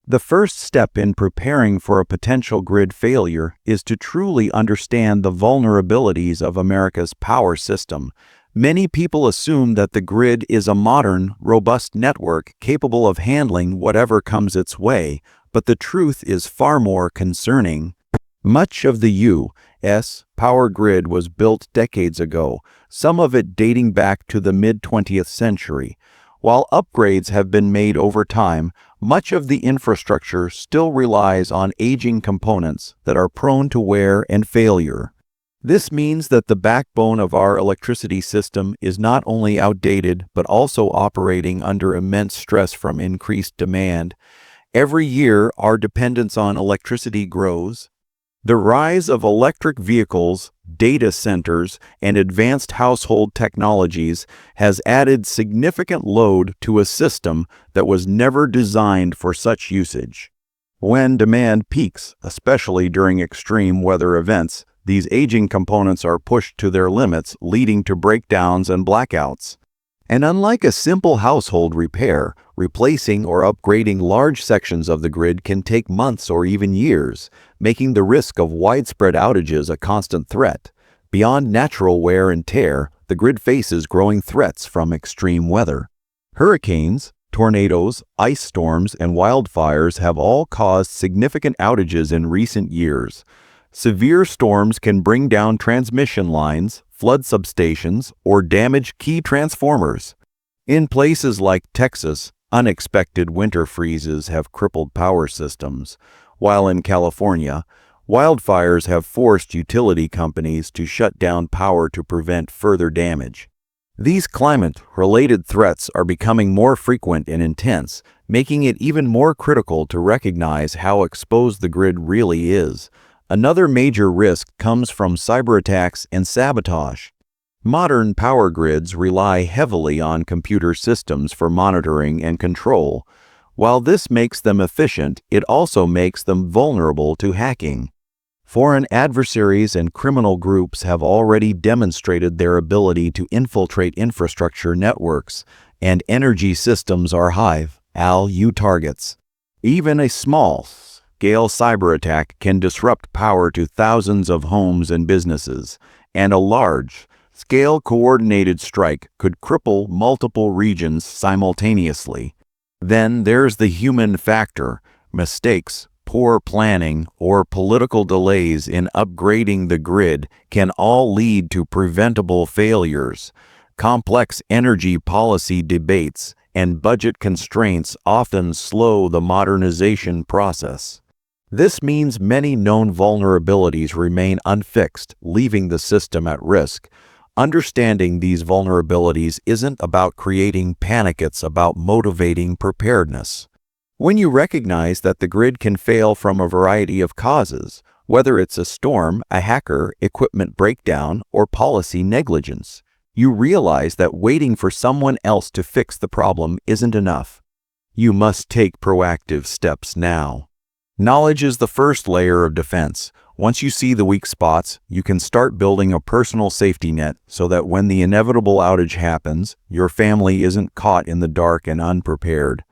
The first step in preparing for a potential grid failure is to truly understand the vulnerabilities of America's power system. Many people assume that the grid is a modern, robust network capable of handling whatever comes its way, but the truth is far more concerning. Much of the U.S. power grid was built decades ago, some of it dating back to the mid-20th century. While upgrades have been made over time, much of the infrastructure still relies on aging components that are prone to wear and failure. This means that the backbone of our electricity system is not only outdated but also operating under immense stress from increased demand. Every year, our dependence on electricity grows. The rise of electric vehicles, data centers, and advanced household technologies has added significant load to a system that was never designed for such usage. When demand peaks, especially during extreme weather events, these aging components are pushed to their limits, leading to breakdowns and blackouts. And unlike a simple household repair, replacing or upgrading large sections of the grid can take months or even years, making the risk of widespread outages a constant threat. Beyond natural wear and tear, the grid faces growing threats from extreme weather. Hurricanes, tornadoes, ice storms, and wildfires have all caused significant outages in recent years. Severe storms can bring down transmission lines, flood substations, or damage key transformers. In places like Texas, unexpected winter freezes have crippled power systems, while in California, wildfires have forced utility companies to shut down power to prevent further damage. These climate-related threats are becoming more frequent and intense, making it even more critical to recognize how exposed the grid really is. Another major risk comes from cyberattacks and sabotage. Modern power grids rely heavily on computer systems for monitoring and control. While this makes them efficient, it also makes them vulnerable to hacking. Foreign adversaries and criminal groups have already demonstrated their ability to infiltrate infrastructure networks, and energy systems are high-value targets. Even a small-scale cyberattack can disrupt power to thousands of homes and businesses, and a large-scale coordinated strike could cripple multiple regions simultaneously. Then there's the human factor. Mistakes, poor planning, or political delays in upgrading the grid can all lead to preventable failures. Complex energy policy debates and budget constraints often slow the modernization process. This means many known vulnerabilities remain unfixed, leaving the system at risk. Understanding these vulnerabilities isn't about creating panic, it's about motivating preparedness. When you recognize that the grid can fail from a variety of causes, whether it's a storm, a hacker, equipment breakdown, or policy negligence, you realize that waiting for someone else to fix the problem isn't enough. You must take proactive steps now. Knowledge is the first layer of defense. Once you see the weak spots, you can start building a personal safety net so that when the inevitable outage happens, your family isn't caught in the dark and unprepared.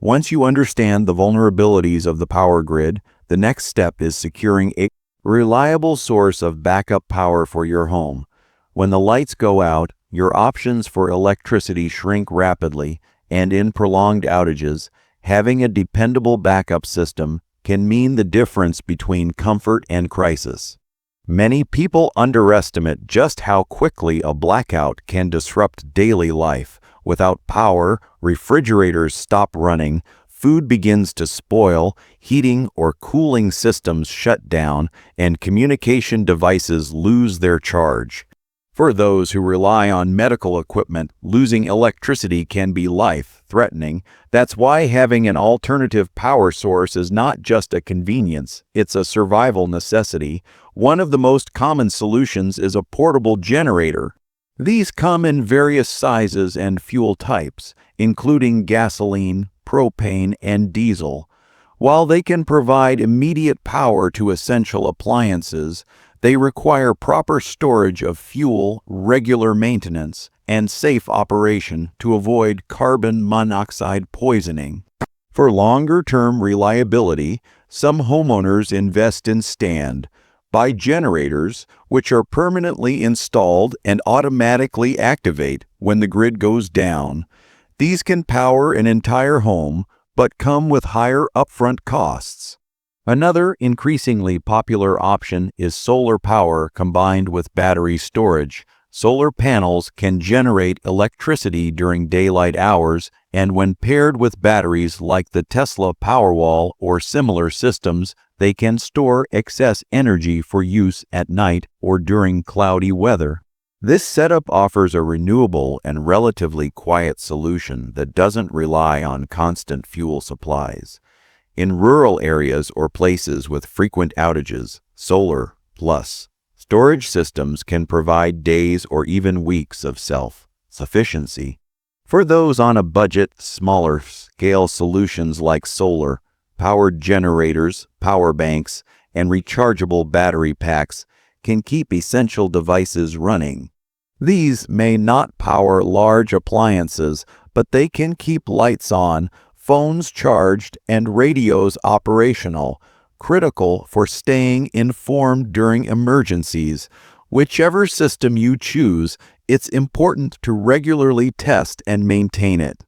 Once you understand the vulnerabilities of the power grid, the next step is securing a reliable source of backup power for your home. When the lights go out, your options for electricity shrink rapidly, and in prolonged outages, having a dependable backup system can mean the difference between comfort and crisis. Many people underestimate just how quickly a blackout can disrupt daily life. Without power, refrigerators stop running, food begins to spoil, heating or cooling systems shut down, and communication devices lose their charge. For those who rely on medical equipment, losing electricity can be life-threatening. That's why having an alternative power source is not just a convenience, it's a survival necessity. One of the most common solutions is a portable generator. These come in various sizes and fuel types, including gasoline, propane, and diesel. While they can provide immediate power to essential appliances, they require proper storage of fuel, regular maintenance, and safe operation to avoid carbon monoxide poisoning. For longer-term reliability, some homeowners invest in standby generators, which are permanently installed and automatically activate when the grid goes down. These can power an entire home, but come with higher upfront costs. Another increasingly popular option is solar power combined with battery storage. Solar panels can generate electricity during daylight hours, and when paired with batteries like the Tesla Powerwall or similar systems, they can store excess energy for use at night or during cloudy weather. This setup offers a renewable and relatively quiet solution that doesn't rely on constant fuel supplies. In rural areas or places with frequent outages, solar plus storage systems can provide days or even weeks of self-sufficiency. For those on a budget, smaller-scale solutions like solar-powered generators, power banks, and rechargeable battery packs can keep essential devices running. These may not power large appliances, but they can keep lights on, phones charged, and radios operational, critical for staying informed during emergencies. Whichever system you choose, it's important to regularly test and maintain it.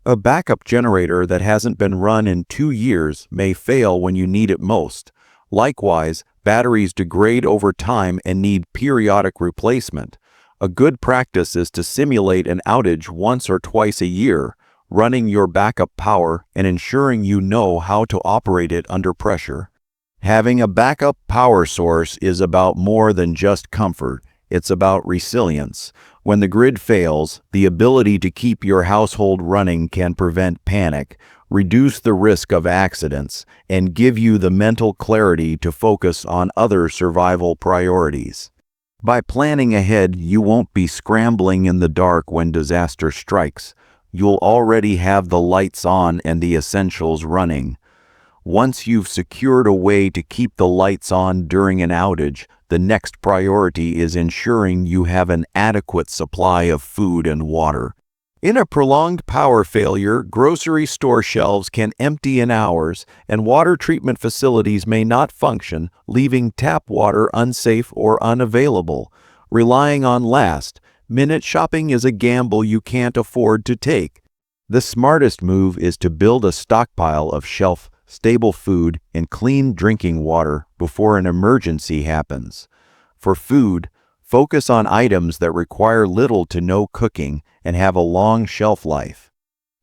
A backup generator that hasn't been run in 2 years may fail when you need it most. Likewise, batteries degrade over time and need periodic replacement. A good practice is to simulate an outage once or twice a year, running your backup power and ensuring you know how to operate it under pressure. Having a backup power source is about more than just comfort. It's about resilience. When the grid fails, the ability to keep your household running can prevent panic, reduce the risk of accidents, and give you the mental clarity to focus on other survival priorities. By planning ahead, you won't be scrambling in the dark when disaster strikes. You'll already have the lights on and the essentials running. Once you've secured a way to keep the lights on during an outage, the next priority is ensuring you have an adequate supply of food and water. In a prolonged power failure, grocery store shelves can empty in hours, and water treatment facilities may not function, leaving tap water unsafe or unavailable. Relying on last-minute shopping is a gamble you can't afford to take. The smartest move is to build a stockpile of shelf-stable food and clean drinking water before an emergency happens. For food, focus on items that require little to no cooking and have a long shelf life.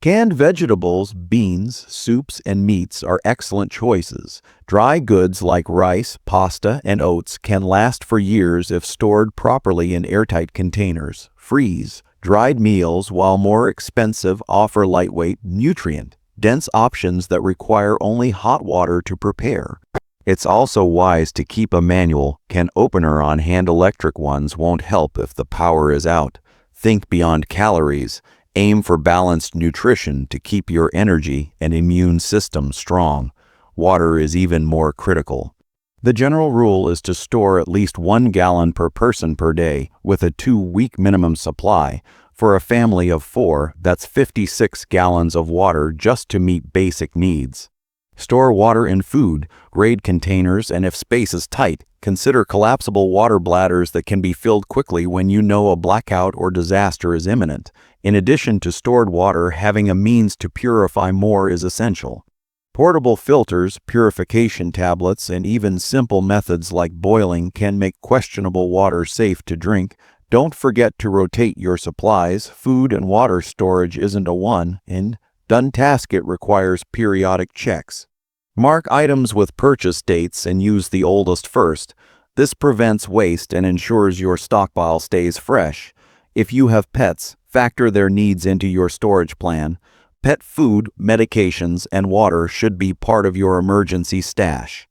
Canned vegetables, beans, soups, and meats are excellent choices. Dry goods like rice, pasta, and oats can last for years if stored properly in airtight containers. Freeze. Dried meals, while more expensive, offer lightweight, nutrient-dense options that require only hot water to prepare. It's also wise to keep a manual can opener on hand. Electric ones won't help if the power is out. Think beyond calories. Aim for balanced nutrition to keep your energy and immune system strong. Water is even more critical. The general rule is to store at least 1 gallon per person per day, with a 2-week minimum supply. For a family of 4, that's 56 gallons of water just to meet basic needs. Store water in food-grade containers, and if space is tight, consider collapsible water bladders that can be filled quickly when you know a blackout or disaster is imminent. In addition to stored water, having a means to purify more is essential. Portable filters, purification tablets, and even simple methods like boiling can make questionable water safe to drink. Don't forget to rotate your supplies. Food and water storage isn't a one-and-done task. It requires periodic checks. Mark items with purchase dates and use the oldest first. This prevents waste and ensures your stockpile stays fresh. If you have pets, factor their needs into your storage plan. Pet food, medications, and water should be part of your emergency stash.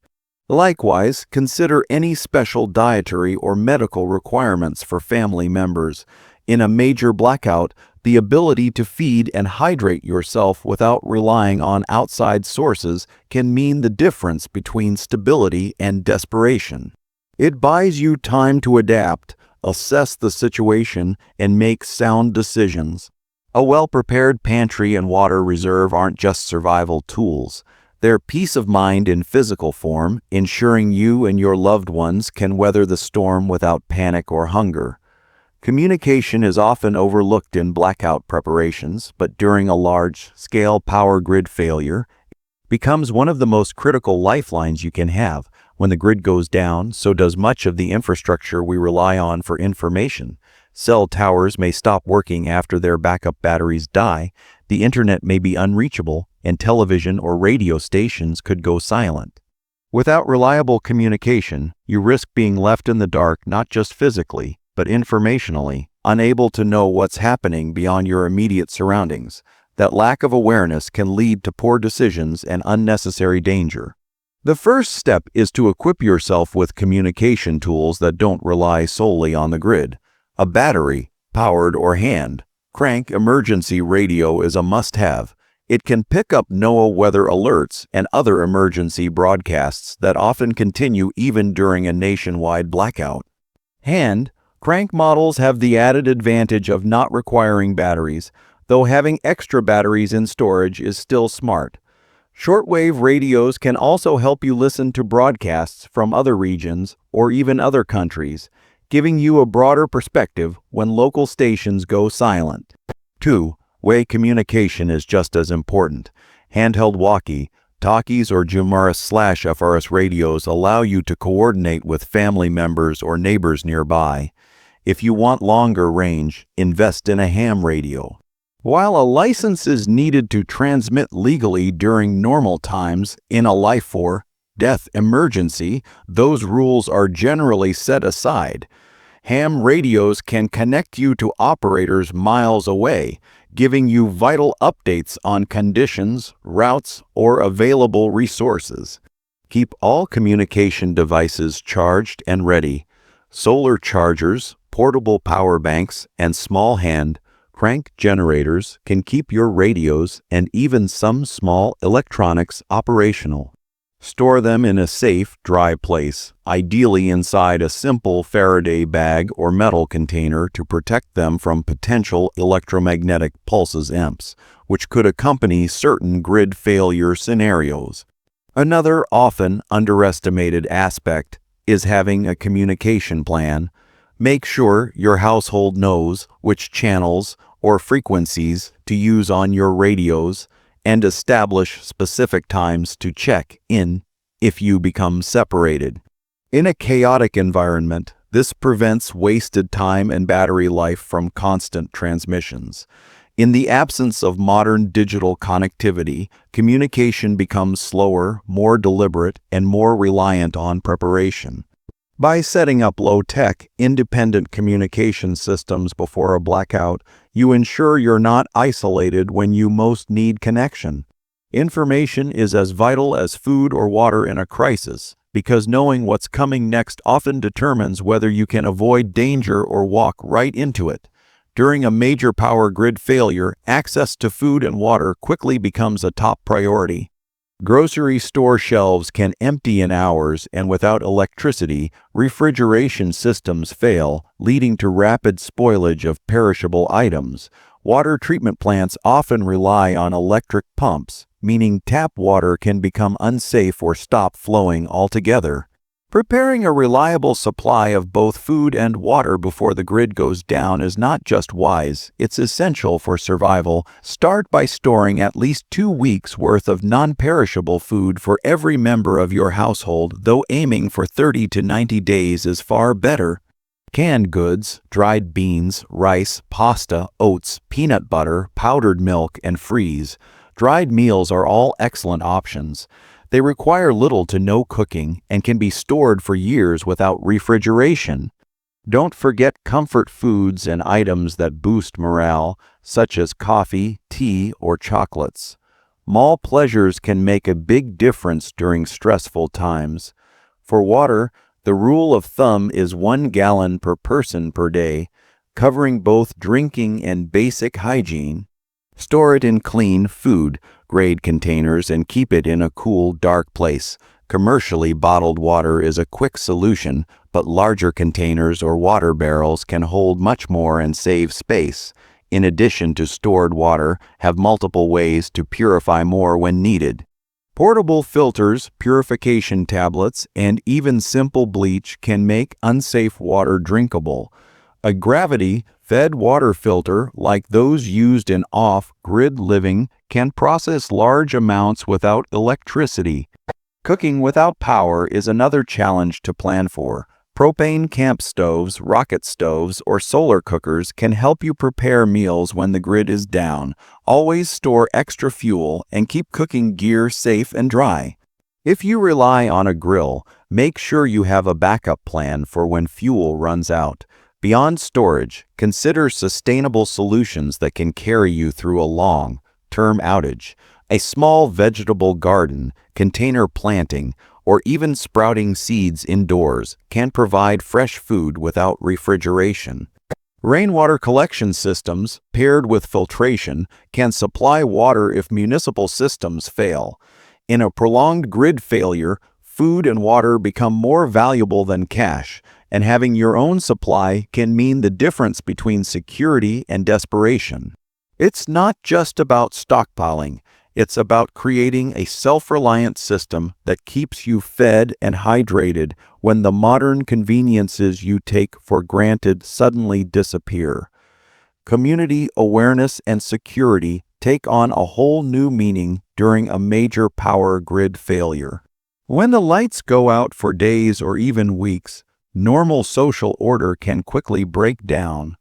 Likewise, consider any special dietary or medical requirements for family members. In a major blackout, the ability to feed and hydrate yourself without relying on outside sources can mean the difference between stability and desperation. It buys you time to adapt, assess the situation, and make sound decisions. A well-prepared pantry and water reserve aren't just survival tools. They're peace of mind in physical form, ensuring you and your loved ones can weather the storm without panic or hunger. Communication is often overlooked in blackout preparations, but during a large-scale power grid failure, it becomes one of the most critical lifelines you can have. When the grid goes down, so does much of the infrastructure we rely on for information. Cell towers may stop working after their backup batteries die, the internet may be unreachable, and television or radio stations could go silent. Without reliable communication, you risk being left in the dark not just physically, but informationally, unable to know what's happening beyond your immediate surroundings. That lack of awareness can lead to poor decisions and unnecessary danger. The first step is to equip yourself with communication tools that don't rely solely on the grid. A battery, powered or hand, crank emergency radio is a must-have. It can pick up NOAA weather alerts and other emergency broadcasts that often continue even during a nationwide blackout. Hand crank models have the added advantage of not requiring batteries, though having extra batteries in storage is still smart. Shortwave radios can also help you listen to broadcasts from other regions or even other countries, giving you a broader perspective when local stations go silent. Two-way communication is just as important. Handheld walkie-talkies or GMRS/FRS radios allow you to coordinate with family members or neighbors nearby. If you want longer range, invest in a ham radio. While a license is needed to transmit legally during normal times in a life or death emergency, those rules are generally set aside. Ham radios can connect you to operators miles away, giving you vital updates on conditions, routes, or available resources. Keep all communication devices charged and ready. Solar chargers, portable power banks, and small hand crank generators can keep your radios and even some small electronics operational. Store them in a safe, dry place, ideally inside a simple Faraday bag or metal container to protect them from potential electromagnetic pulses (EMPs), which could accompany certain grid failure scenarios. Another often underestimated aspect is having a communication plan. Make sure your household knows which channels or frequencies to use on your radios and establish specific times to check in if you become separated. In a chaotic environment, this prevents wasted time and battery life from constant transmissions. In the absence of modern digital connectivity, communication becomes slower, more deliberate, and more reliant on preparation. By setting up low-tech, independent communication systems before a blackout, you ensure you're not isolated when you most need connection. Information is as vital as food or water in a crisis, because knowing what's coming next often determines whether you can avoid danger or walk right into it. During a major power grid failure, access to food and water quickly becomes a top priority. Grocery store shelves can empty in hours, and without electricity, refrigeration systems fail, leading to rapid spoilage of perishable items. Water treatment plants often rely on electric pumps, meaning tap water can become unsafe or stop flowing altogether. Preparing a reliable supply of both food and water before the grid goes down is not just wise, it's essential for survival. Start by storing at least 2 weeks' worth of non-perishable food for every member of your household, though aiming for 30 to 90 days is far better. Canned goods, dried beans, rice, pasta, oats, peanut butter, powdered milk, and freeze. Dried meals are all excellent options. They require little to no cooking and can be stored for years without refrigeration. Don't forget comfort foods and items that boost morale, such as coffee, tea, or chocolates. Small pleasures can make a big difference during stressful times. For water, the rule of thumb is 1 gallon per person per day, covering both drinking and basic hygiene. Store it in clean, food-grade containers and keep it in a cool, dark place. Commercially bottled water is a quick solution, but larger containers or water barrels can hold much more and save space. in addition to stored water, have multiple ways to purify more when needed. Portable filters, purification tablets, and even simple bleach can make unsafe water drinkable. A gravity-fed water filter, like those used in off-grid living, can process large amounts without electricity. Cooking without power is another challenge to plan for. Propane camp stoves, rocket stoves, or solar cookers can help you prepare meals when the grid is down. Always store extra fuel and keep cooking gear safe and dry. If you rely on a grill, make sure you have a backup plan for when fuel runs out. Beyond storage, consider sustainable solutions that can carry you through a long-term outage. A small vegetable garden, container planting, or even sprouting seeds indoors can provide fresh food without refrigeration. Rainwater collection systems, paired with filtration, can supply water if municipal systems fail. In a prolonged grid failure, food and water become more valuable than cash, and having your own supply can mean the difference between security and desperation. It's not just about stockpiling. It's about creating a self-reliant system that keeps you fed and hydrated when the modern conveniences you take for granted suddenly disappear. Community awareness and security take on a whole new meaning during a major power grid failure. When the lights go out for days or even weeks, normal social order can quickly break down.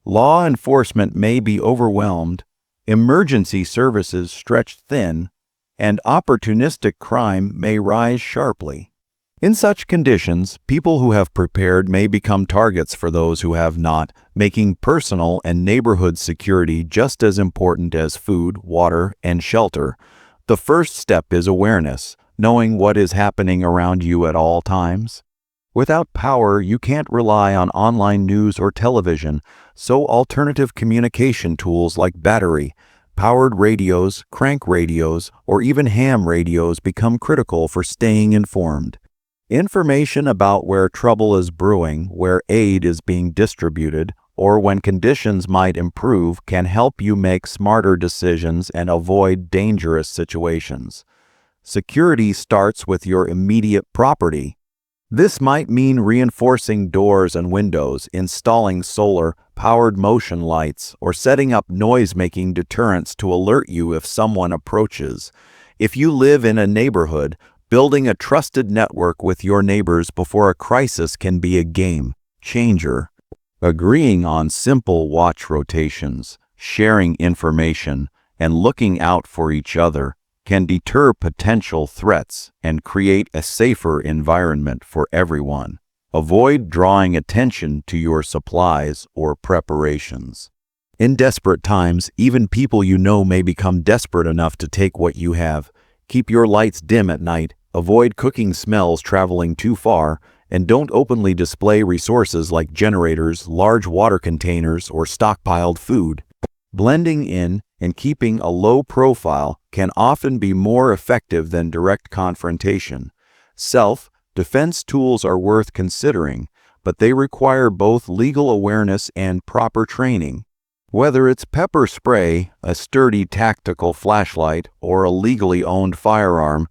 Law enforcement may be overwhelmed, emergency services stretched thin, and opportunistic crime may rise sharply. In such conditions, people who have prepared may become targets for those who have not, making personal and neighborhood security just as important as food, water, and shelter. The first step is awareness, knowing what is happening around you at all times. Without power, you can't rely on online news or television, so alternative communication tools like battery-powered radios, crank radios, or even ham radios become critical for staying informed. Information about where trouble is brewing, where aid is being distributed, or when conditions might improve can help you make smarter decisions and avoid dangerous situations. Security starts with your immediate property. This might mean reinforcing doors and windows, installing solar-powered motion lights, or setting up noise-making deterrents to alert you if someone approaches. If you live in a neighborhood, building a trusted network with your neighbors before a crisis can be a game changer. Agreeing on simple watch rotations, sharing information, and looking out for each other can deter potential threats and create a safer environment for everyone. Avoid drawing attention to your supplies or preparations. In desperate times, even people you know may become desperate enough to take what you have. Keep your lights dim at night, avoid cooking smells traveling too far, and don't openly display resources like generators, large water containers, or stockpiled food. Blending in and keeping a low profile can often be more effective than direct confrontation. Self-defense tools are worth considering, but they require both legal awareness and proper training. Whether it's pepper spray, a sturdy tactical flashlight, or a legally owned firearm,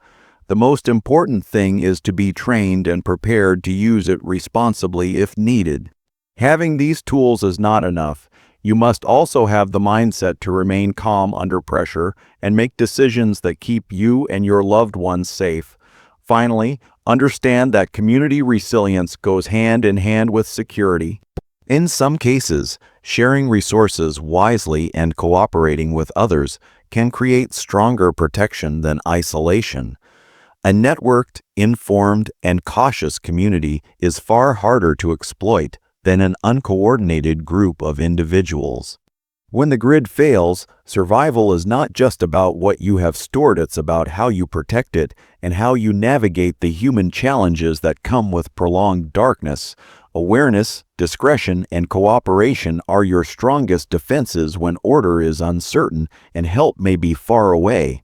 the most important thing is to be trained and prepared to use it responsibly if needed. Having these tools is not enough. You must also have the mindset to remain calm under pressure and make decisions that keep you and your loved ones safe. Finally, understand that community resilience goes hand in hand with security. In some cases, sharing resources wisely and cooperating with others can create stronger protection than isolation. A networked, informed, and cautious community is far harder to exploit than an uncoordinated group of individuals. When the grid fails, survival is not just about what you have stored, it's about how you protect it and how you navigate the human challenges that come with prolonged darkness. Awareness, discretion, and cooperation are your strongest defenses when order is uncertain and help may be far away.